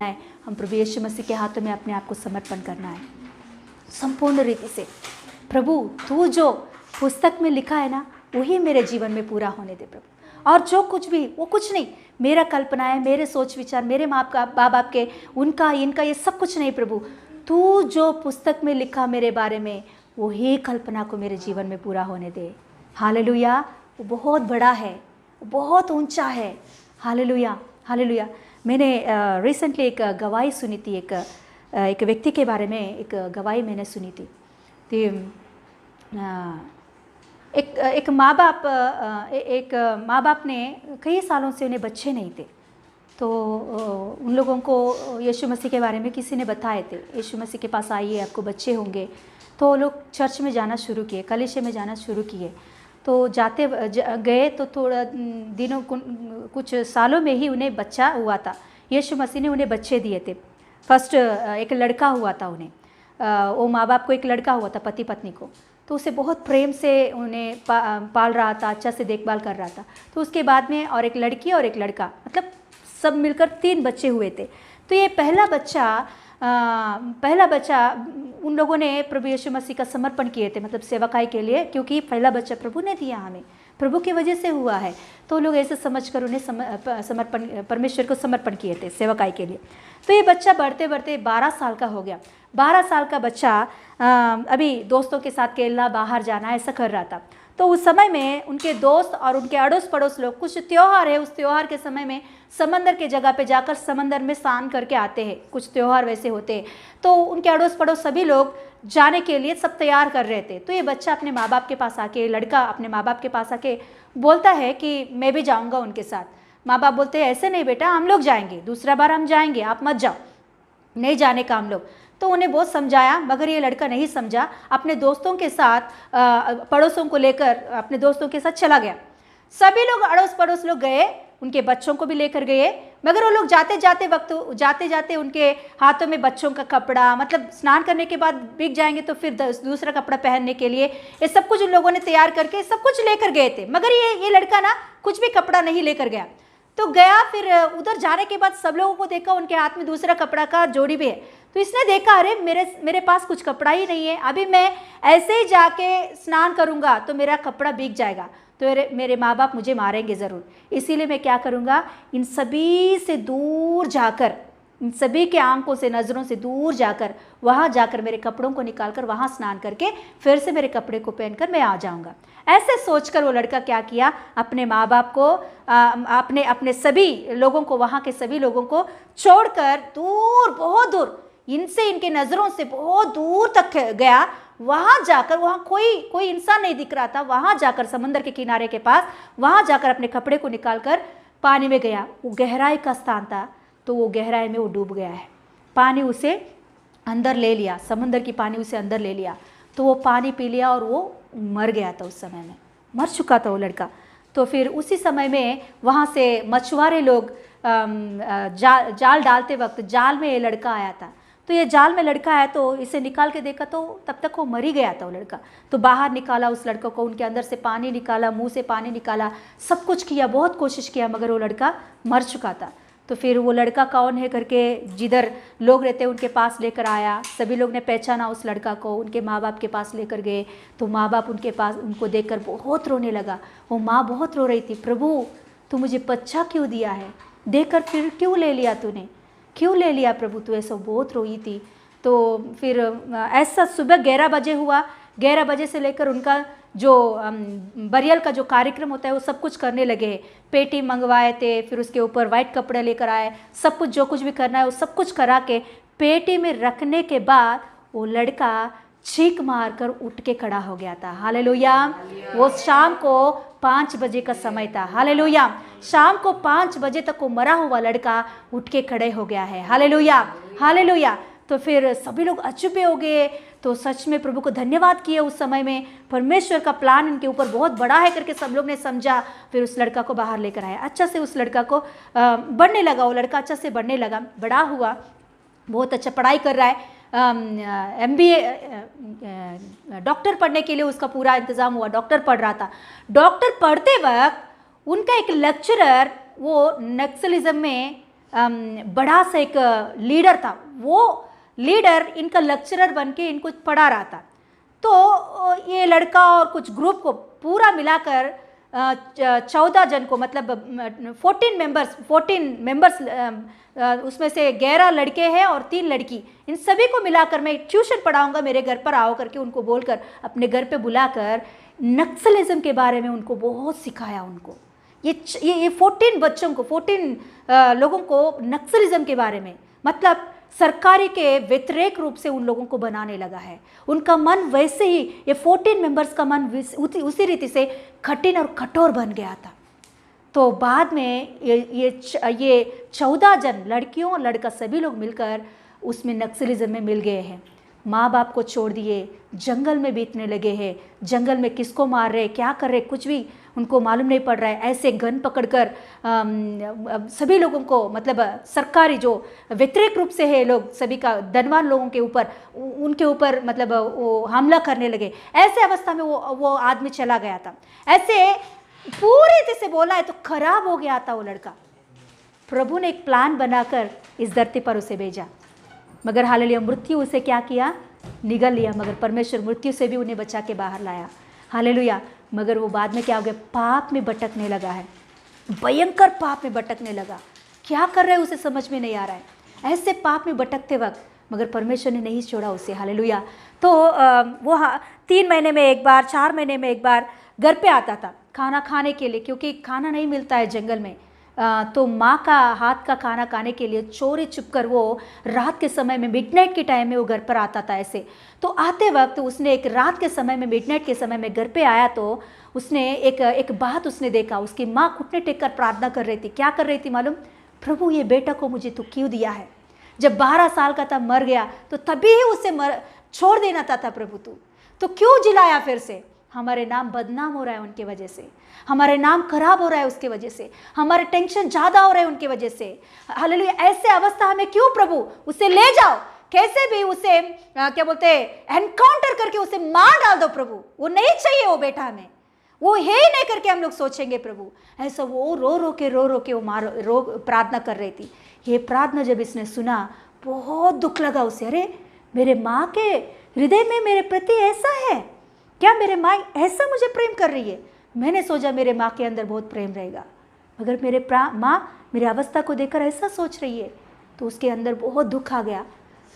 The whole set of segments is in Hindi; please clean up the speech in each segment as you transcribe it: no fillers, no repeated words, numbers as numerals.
है, हम प्रभु यीशु मसीह के हाथों में अपने आप को समर्पण करना है संपूर्ण रीति से। प्रभु तू जो पुस्तक में लिखा है ना, वही मेरे जीवन में पूरा होने दे प्रभु। और जो कुछ भी, वो कुछ नहीं, मेरा कल्पना है, मेरे सोच विचार, मेरे माँ बाप के, उनका इनका, ये सब कुछ नहीं प्रभु। तू जो पुस्तक में लिखा मेरे बारे में, वही कल्पना को मेरे जीवन में पूरा होने दे। हालेलुया। वो बहुत बड़ा है, बहुत ऊंचा है। Hallelujah, hallelujah. मैंने रिसेंटली एक गवाही सुनी थी, एक व्यक्ति के बारे में एक गवाही मैंने सुनी थी। एक माँ बाप ने कई सालों से उन्हें बच्चे नहीं थे, तो उन लोगों को यीशु मसीह के बारे में किसी ने बताए थे, यीशु मसीह के पास आइए आपको बच्चे होंगे। तो वो लोग चर्च में जाना शुरू किए, कलीसिया में जाना शुरू किए। तो गए तो थोड़ा दिनों कुछ सालों में ही उन्हें बच्चा हुआ था। यीशु मसीह ने उन्हें बच्चे दिए थे। फर्स्ट एक लड़का हुआ था उन्हें, वो माँ बाप को एक लड़का हुआ था, पति पत्नी को। तो उसे बहुत प्रेम से उन्हें पाल रहा था, अच्छा से देखभाल कर रहा था। तो उसके बाद में और एक लड़की और एक लड़का, मतलब सब मिलकर 3 बच्चे हुए थे। तो ये पहला बच्चा उन लोगों ने प्रभु यीशु मसीह का समर्पण किए थे, मतलब सेवकाई के लिए, क्योंकि पहला बच्चा प्रभु ने दिया हमें, प्रभु की वजह से हुआ है। तो लोग ऐसे समझकर उन्हें परमेश्वर को समर्पण किए थे सेवकाई के लिए। तो ये बच्चा बढ़ते बढ़ते 12 साल का हो गया। 12 साल का बच्चा अभी दोस्तों के साथ खेलना, बाहर जाना, ऐसा कर रहा था। तो उस समय में उनके दोस्त और उनके अड़ोस पड़ोस लोग, कुछ त्यौहार है, उस त्यौहार के समय में समंदर के जगह पे जाकर समंदर में स्नान करके आते हैं, कुछ त्यौहार वैसे होते हैं। तो उनके अड़ोस पड़ोस सभी लोग जाने के लिए सब तैयार कर रहे थे। तो ये बच्चा अपने माँ बाप के पास आके, लड़का अपने माँ बाप के पास आके बोलता है कि मैं भी जाऊँगा उनके साथ। माँ बाप बोलते हैं ऐसे नहीं बेटा, हम लोग जाएंगे, दूसरा बार हम जाएंगे, आप मत जाओ, नहीं जाने का हम लोग। तो उन्हें बहुत समझाया, मगर ये लड़का नहीं समझा। अपने दोस्तों के साथ, पड़ोसों को लेकर अपने दोस्तों के साथ चला गया। सभी लोग अड़ोस पड़ोस लोग गए, उनके बच्चों को भी लेकर गए, मगर वो लोग जाते जाते उनके हाथों में बच्चों का कपड़ा, मतलब स्नान करने के बाद भीग जाएंगे तो फिर दूसरा कपड़ा पहनने के लिए, ये सब कुछ उन लोगों ने तैयार करके सब कुछ लेकर गए थे। मगर ये लड़का ना कुछ भी कपड़ा नहीं लेकर गया। तो गया, फिर उधर जाने के बाद सब लोगों को देखा उनके हाथ में दूसरा कपड़ा का जोड़ी भी है। तो इसने देखा, अरे मेरे पास कुछ कपड़ा ही नहीं है, अभी मैं ऐसे ही जाके स्नान करूँगा तो मेरा कपड़ा भीग जाएगा, तो मेरे माँ बाप मुझे मारेंगे ज़रूर। इसीलिए मैं क्या करूँगा, इन सभी से दूर जाकर, इन सभी के आंखों से, नज़रों से दूर जाकर, वहाँ जाकर मेरे कपड़ों को निकालकर वहाँ स्नान करके फिर से मेरे कपड़े को पहनकर मैं आ जाऊँगा। ऐसे सोचकर वो लड़का क्या किया, अपने माँ बाप को, अपने सभी लोगों को, वहाँ के सभी लोगों को छोड़कर दूर, बहुत दूर, इनके नज़रों से बहुत दूर तक गया। वहाँ जाकर, वहाँ कोई इंसान नहीं दिख रहा था, वहाँ जाकर समंदर के किनारे के पास, वहाँ जाकर अपने कपड़े को निकालकर पानी में गया। वो गहराई का स्थान था, तो वो गहराई में वो डूब गया है। पानी उसे अंदर ले लिया, समंदर की पानी उसे अंदर ले लिया। तो वो पानी पी लिया और वो मर गया था। उस समय में मर चुका था वो लड़का। तो फिर उसी समय में वहाँ से मछुआरे लोग जाल डालते वक्त जाल में ये लड़का आया था। तो ये जाल में लड़का आया, तो इसे निकाल के देखा तो तब तक वो मर ही गया था वो लड़का। तो बाहर निकाला उस लड़का को, उनके अंदर से पानी निकाला, मुंह से पानी निकाला, सब कुछ किया, बहुत कोशिश किया, मगर वो लड़का मर चुका था। तो फिर वो लड़का कौन है करके जिधर लोग रहते उनके पास लेकर आया। सभी लोग ने पहचाना उस लड़का को, उनके माँ बाप के पास लेकर गए। तो माँ बाप उनको देखकर बहुत रोने लगा। वो माँ बहुत रो रही थी, प्रभु तू मुझे बच्चा क्यों दिया है, देकर फिर क्यों ले लिया, तूने क्यों ले लिया प्रभु, तू ऐसा बहुत रोई थी। तो फिर ऐसा सुबह 11 बजे हुआ। 11 बजे से लेकर उनका जो बरियल का जो कार्यक्रम होता है वो सब कुछ करने लगे। पेटी मंगवाए थे, फिर उसके ऊपर वाइट कपड़े लेकर आए, सब कुछ जो कुछ भी करना है वो सब कुछ करा के पेटी में रखने के बाद वो लड़का चीख मारकर उठ के खड़ा हो गया था। हालेलुया। वो शाम को 5 बजे का समय था। हालेलुया। शाम को 5 बजे तक वो मरा हुआ लड़का उठ के खड़े हो गया है। Hallelujah, hallelujah. तो फिर सभी लोग अचूबे हो गए। तो सच में प्रभु को धन्यवाद किए। उस समय में परमेश्वर का प्लान इनके ऊपर बहुत बड़ा है करके सब लोग ने समझा। फिर उस लड़का को बाहर लेकर आया। अच्छा से उस लड़का को बढ़ने लगा, वो लड़का अच्छा से बढ़ने लगा, बड़ा हुआ, बहुत अच्छा पढ़ाई कर रहा है। MBA डॉक्टर पढ़ने के लिए उसका पूरा इंतज़ाम हुआ, डॉक्टर पढ़ रहा था। डॉक्टर पढ़ते वक्त उनका एक लेक्चरर वो नक्सलिज्म में बड़ा सा एक लीडर था। वो लीडर इनका लेक्चरर बन के इनको पढ़ा रहा था। तो ये लड़का और कुछ ग्रुप को पूरा मिलाकर 14 जन को, मतलब 14 मेंबर्स उसमें से 11 लड़के हैं और 3 लड़की, इन सभी को मिलाकर मैं ट्यूशन पढ़ाऊंगा, मेरे घर पर आओ करके उनको बोलकर अपने घर पे बुलाकर नक्सलिज्म के बारे में उनको बहुत सिखाया। उनको ये 14 बच्चों को, 14 लोगों को नक्सलिज्म के बारे में, मतलब सरकारी के व्यतिरेक रूप से उन लोगों को बनाने लगा है। उनका मन वैसे ही, ये 14 मेंबर्स का मन उसी रीति से कठिन और कठोर बन गया था। तो बाद में ये 14 जन, लड़कियों और लड़का सभी लोग मिलकर उसमें नक्सलिज्म में मिल गए हैं। माँ बाप को छोड़ दिए, जंगल में बीतने लगे हैं। जंगल में किसको मार रहे, क्या कर रहे, कुछ भी उनको मालूम नहीं पड़ रहा है। ऐसे गन पकड़कर सभी लोगों को, मतलब सरकारी जो व्यतिरेक रूप से है लोग, सभी का धनवान लोगों के ऊपर, उनके ऊपर मतलब वो हमला करने लगे। ऐसे अवस्था में वो आदमी चला गया था। ऐसे पूरी तरह से बोला है तो खराब हो गया था वो लड़का। प्रभु ने एक प्लान बनाकर इस धरती पर उसे भेजा, मगर हालेलुया मृत्यु उसे क्या किया, निगल लिया। मगर परमेश्वर मृत्यु से भी उन्हें बचा के बाहर लाया। हालेलुया। मगर वो बाद में क्या हो गया, पाप में भटकने लगा है, भयंकर पाप में भटकने लगा। क्या कर रहा है उसे समझ में नहीं आ रहा है। ऐसे पाप में भटकते वक्त मगर परमेश्वर ने नहीं छोड़ा उसे। हालेलुया। तो वो 3 महीने में एक बार, 4 महीने में एक बार घर पे आता था खाना खाने के लिए, क्योंकि खाना नहीं मिलता है जंगल में। तो माँ का हाथ का खाना खाने के लिए चोरी छुपकर वो रात के समय में, मिडनाइट के टाइम में वो घर पर आता था ऐसे। तो आते वक्त उसने एक रात के समय में, मिडनाइट के समय में घर पे आया तो उसने एक बात उसने देखा। उसकी माँ घुटने टेक कर प्रार्थना कर रही थी। क्या कर रही थी मालूम, प्रभु ये बेटा को मुझे तो क्यों दिया है, जब 12 साल का था मर गया तो तभी ही उसे छोड़ देना था प्रभु, तू तो क्यों जिलाया फिर से। हमारे नाम बदनाम हो रहा है उनके वजह से, हमारे नाम खराब हो रहा है उसके वजह से, हमारे टेंशन ज़्यादा हो रहे हैं उनके वजह से। हालेलुया। ऐसे अवस्था हमें क्यों प्रभु, उसे ले जाओ, कैसे भी उसे क्या बोलते हैं, एनकाउंटर करके उसे मार डाल दो प्रभु। वो नहीं चाहिए वो बेटा हमें, वो है ही नहीं करके हम लोग सोचेंगे प्रभु। ऐसा वो रो के वो प्रार्थना कर रही थी। ये प्रार्थना जब इसने सुना बहुत दुख लगा उसे। अरे मेरे माँ के हृदय में मेरे प्रति ऐसा है क्या, मेरे माँ ऐसा मुझे प्रेम कर रही है। मैंने सोचा मेरे माँ के अंदर बहुत प्रेम रहेगा, मगर मेरे माँ मेरी अवस्था को देखकर ऐसा सोच रही है, तो उसके अंदर बहुत दुख आ गया।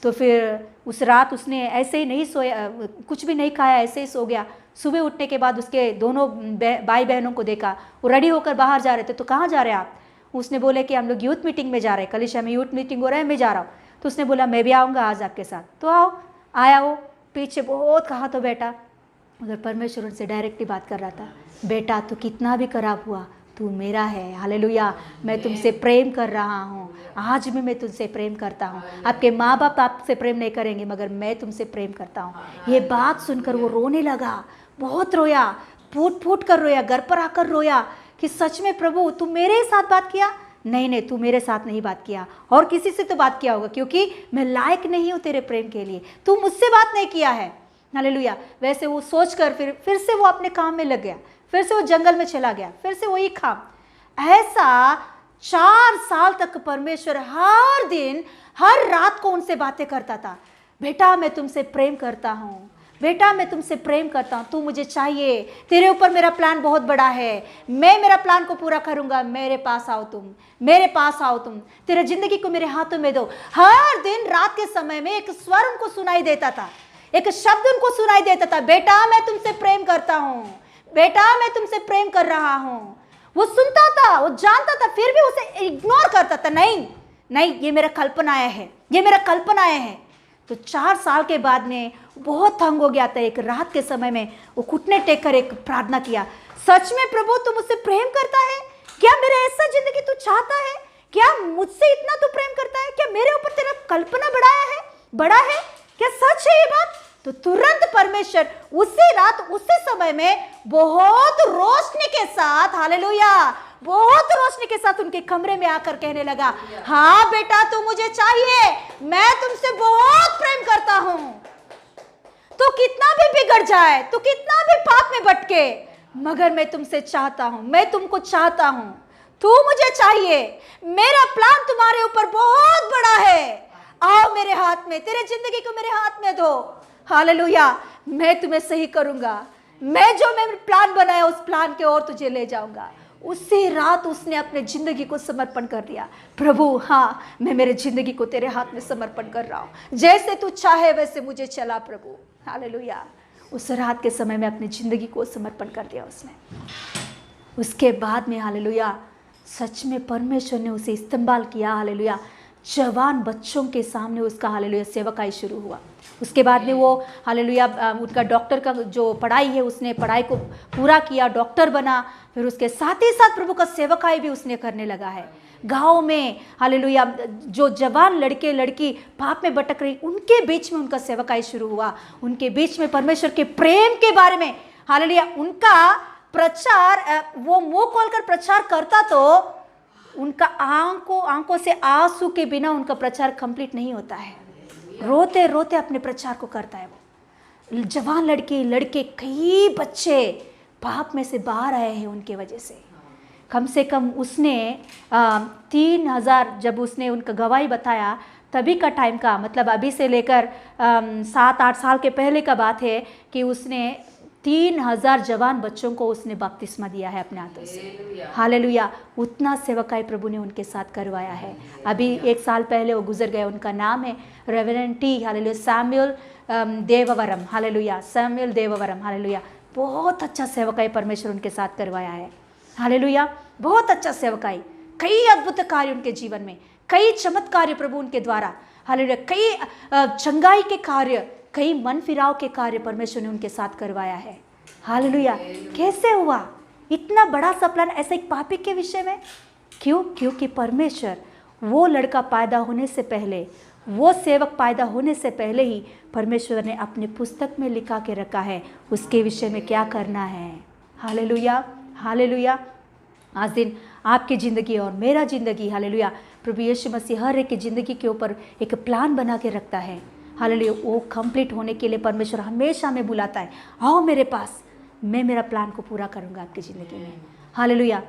तो फिर उस रात उसने ऐसे ही नहीं सोया, कुछ भी नहीं खाया, ऐसे ही सो गया। सुबह उठने के बाद उसके दोनों भाई बहनों को देखा, वो रेडी होकर बाहर जा रहे थे। तो कहाँ जा रहे हैं आप? उसने बोले कि हम लोग यूथ मीटिंग में जा रहे हैं, कलिशा में यूथ मीटिंग हो रहा है, मैं जा रहा हूँ। तो उसने बोला मैं भी आऊँगा आज आपके साथ। तो आओ, आया वो। पीछे बहुत कहा तो बेटा, मगर परमेश्वर उनसे डायरेक्टली बात कर रहा था, बेटा तू कितना भी खराब हुआ, तू मेरा है। हालेलुया। मैं तुमसे प्रेम कर रहा हूँ, आज भी मैं तुमसे प्रेम करता हूँ। आपके माँ बाप आपसे प्रेम नहीं करेंगे, मगर मैं तुमसे प्रेम करता हूँ। ये बात सुनकर वो रोने लगा, बहुत रोया, फूट फूट कर रोया, घर पर आकर रोया कि सच में प्रभु तू मेरे साथ बात किया? नहीं, तू मेरे साथ नहीं बात किया, और किसी से तो बात किया होगा, क्योंकि मैं लायक नहीं हूँ तेरे प्रेम के लिए, तू मुझसे बात नहीं किया है। हालेलुया। वैसे वो सोचकर फिर से वो अपने काम में लग गया, फिर से वो जंगल में चला गया, फिर से वही काम। ऐसा 4 साल तक परमेश्वर हर दिन हर रात को उनसे बातें करता था। बेटा मैं तुमसे प्रेम करता हूँ, बेटा मैं तुमसे प्रेम करता हूँ, तू मुझे चाहिए, तेरे ऊपर मेरा प्लान बहुत बड़ा है, मैं मेरा प्लान को पूरा करूँगा, मेरे पास आओ तुम, मेरे पास आओ तुम, तेरे जिंदगी को मेरे हाथों में दो। हर दिन रात के समय में एक स्वर उनको सुनाई देता था, एक शब्द उनको सुनाई देता था, बेटा मैं तुमसे प्रेम करता हूँ, बेटा मैं तुमसे प्रेम कर रहा हूँ। वो सुनता था, वो जानता था, फिर भी उसे इग्नोर करता था। नहीं, ये मेरा कल्पनाएं है, ये मेरा कल्पनाएं है। तो 4 साल के बाद में बहुत तंग हो गया था। एक रात के समय में वो घुटने टेक कर एक प्रार्थना किया, सच में प्रभु तू मुझसे प्रेम करता है क्या? मेरा ऐसा जिंदगी तू चाहता है क्या? मुझसे इतना तू प्रेम करता है क्या? मेरे ऊपर तेरा कल्पना बड़ा है क्या? सच है ये बात? तो तुरंत परमेश्वर उसी रात उसी समय में बहुत रोशनी के साथ, हालेलुया, बहुत रोशनी के साथ उनके कमरे में आकर कहने लगा, हाँ बेटा तू मुझे चाहिए, मैं तुमसे बहुत प्रेम करता हूं। तू कितना भी बिगड़ जाए, तू कितना भी पाप में भटके, मगर मैं तुमसे चाहता हूं, मैं तुमको चाहता हूं। तू मुझे चाहिए, मेरा प्लान तुम्हारे ऊपर बहुत बड़ा है, आओ मेरे हाथ में, तेरे जिंदगी को मेरे हाथ में दो। हालेलुया, मैं तुम्हें सही करूंगा, मैं जो मैंने प्लान बनाया उस प्लान के ओर तुझे ले जाऊंगा। उसी रात उसने अपने जिंदगी को समर्पण कर दिया। प्रभु हाँ, मैं मेरे जिंदगी को तेरे हाथ में समर्पण कर रहा हूँ, जैसे तू चाहे वैसे मुझे चला प्रभु। हालेलुया, उस रात के समय में अपनी जिंदगी को समर्पण कर दिया उसने। उसके बाद में हालेलुया सच में परमेश्वर ने उसे इस्तेमाल किया। हालेलुया, जवान बच्चों के सामने उसका हालेलुया सेवकाई शुरू हुआ। उसके बाद में वो हालेलुया उनका डॉक्टर का जो पढ़ाई है उसने पढ़ाई को पूरा किया, डॉक्टर बना। फिर उसके साथ ही साथ प्रभु का सेवकाई भी उसने करने लगा है। गाँव में हालेलुया जो जवान लड़के लड़की पाप में भटक रही, उनके बीच में उनका सेवकाई शुरू हुआ। उनके बीच में परमेश्वर के प्रेम के बारे में हालेलुया उनका प्रचार, वो मुंह खोलकर प्रचार करता तो उनका आंखों से आंसू के बिना उनका प्रचार कंप्लीट नहीं होता है। रोते रोते अपने प्रचार को करता है वो। जवान लड़के लड़के कई बच्चे पाप में से बाहर आए हैं उनके वजह से। कम से कम उसने 3000 जब उसने उनका गवाही बताया तभी का टाइम का, मतलब अभी से लेकर 7-8 साल के पहले का बात है कि उसने 3000 जवान बच्चों को उसने बपतिस्मा दिया है अपने हाथों से। हालेलुया, उतना सेवकाई प्रभु ने उनके साथ करवाया है। अभी 1 साल पहले वो गुजर गए, उनका नाम है reverend T hallelujah Samuel Devavaram. Hallelujah, Samuel Devavaram. Hallelujah, बहुत अच्छा सेवकाई परमेश्वर उनके साथ करवाया है। हालेलुया, बहुत अच्छा सेवकाई, कई अद्भुत कार्य उनके जीवन में, कई चमत्कार प्रभु उनके द्वारा। हालेलुया, कई चंगाई के कार्य, कई मन फिराव के कार्य परमेश्वर ने उनके साथ करवाया है। हालेलुया, कैसे हुआ इतना बड़ा सा प्लान ऐसे एक पापी के विषय में? क्यों? क्योंकि परमेश्वर वो लड़का पैदा होने से पहले, वो सेवक पैदा होने से पहले ही परमेश्वर ने अपने पुस्तक में लिखा के रखा है उसके विषय में क्या करना है। Hallelujah, hallelujah. आज दिन आपकी ज़िंदगी और मेरा ज़िंदगी हालेलुया प्रभु यीशु मसीह हर एक की ज़िंदगी के ऊपर एक प्लान बना के रखता है। हालेलुया, वो कंप्लीट होने के लिए परमेश्वर हमेशा हमें बुलाता है, आओ मेरे पास, मैं मेरा प्लान को पूरा करूँगा आपकी ज़िंदगी में। हालेलुया,